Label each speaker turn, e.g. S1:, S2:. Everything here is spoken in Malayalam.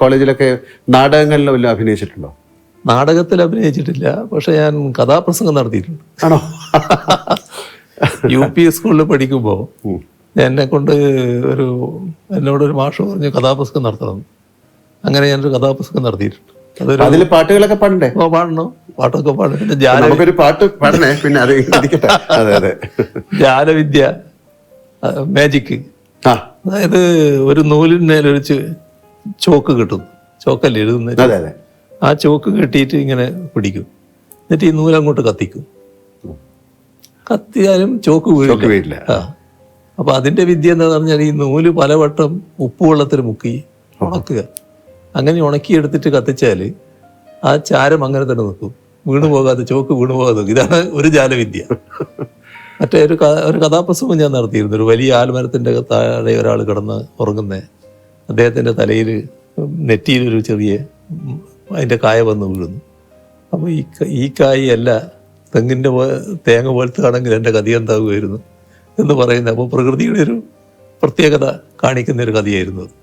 S1: കോളേജിലൊക്കെ നാടകങ്ങളിൽ വല്ലതും അഭിനയിച്ചിട്ടുണ്ടോ?
S2: നാടകത്തിൽ അഭിനയിച്ചിട്ടില്ല, പക്ഷെ ഞാൻ കഥാപ്രസംഗം നടത്തിയിട്ടുണ്ട്.
S1: ആണോ?
S2: UP സ്കൂളിൽ പഠിക്കുമ്പോൾ എന്നോടൊരു മാഷ് പറഞ്ഞു കഥാപ്രസംഗം നടത്തണം. അങ്ങനെ ഞാനൊരു കഥാപ്രസംഗം നടത്തിയിട്ടുണ്ട്.
S1: അതിൽ പാട്ടുകളൊക്കെ പാടണ്ടേ?
S2: പാടണോ? പാട്ടൊക്കെ പാടും. പിന്നെ
S1: നമുക്കൊരു പാട്ട് പാടണേ. പിന്നെ അത് അതെ അതെ,
S2: ജാലവിദ്യ, മാജിക്. അതായത് ഒരു നൂലിന്മേലൊരു ചോക്ക് കിട്ടും, ചോക്കല്ലേ എഴുതുന്നത്.
S1: അതെ അതെ.
S2: ആ ചോക്ക് കെട്ടിയിട്ട് ഇങ്ങനെ പിടിക്കും, എന്നിട്ട് ഈ നൂലങ്ങോട്ട് കത്തിക്കും. കത്തിയാലും ചോക്ക് വീഴില്ല. അപ്പൊ അതിന്റെ വിദ്യ എന്താന്ന് പറഞ്ഞാൽ ഈ നൂല് പലവട്ടം ഉപ്പുവെള്ളത്തിൽ മുക്കി ഉണക്കുക. അങ്ങനെ ഉണക്കിയെടുത്തിട്ട് കത്തിച്ചാല് ആ ചാരം അങ്ങനെ തന്നെ നിൽക്കും, വീണു പോകാതെ, ചോക്ക് വീണു പോകാതെ നിൽക്കും. ഇതാണ് ഒരു ജാലവിദ്യ. മറ്റേ ഒരു കഥാപ്രസംഗം ഞാൻ നടത്തിയിരുന്നു. ഒരു വലിയ ആൽമരത്തിന്റെ താഴെ ഒരാൾ കിടന്ന് ഉറങ്ങുന്നേ, അദ്ദേഹത്തിന്റെ തലയിൽ നെറ്റിയിലൊരു ചെറിയ അതിന്റെ കായ വന്ന് വീഴുന്നു. അപ്പോൾ ഈ കായ് അല്ല തെങ്ങിന്റെ തേങ്ങ പോലത്തെ ആണെങ്കിൽ എൻ്റെ കഥ എന്താകുമായിരുന്നു എന്ന് പറയുന്നത്. അപ്പോൾ പ്രകൃതിയുടെ ഒരു പ്രത്യേകത കാണിക്കുന്ന ഒരു കഥയായിരുന്നു അത്.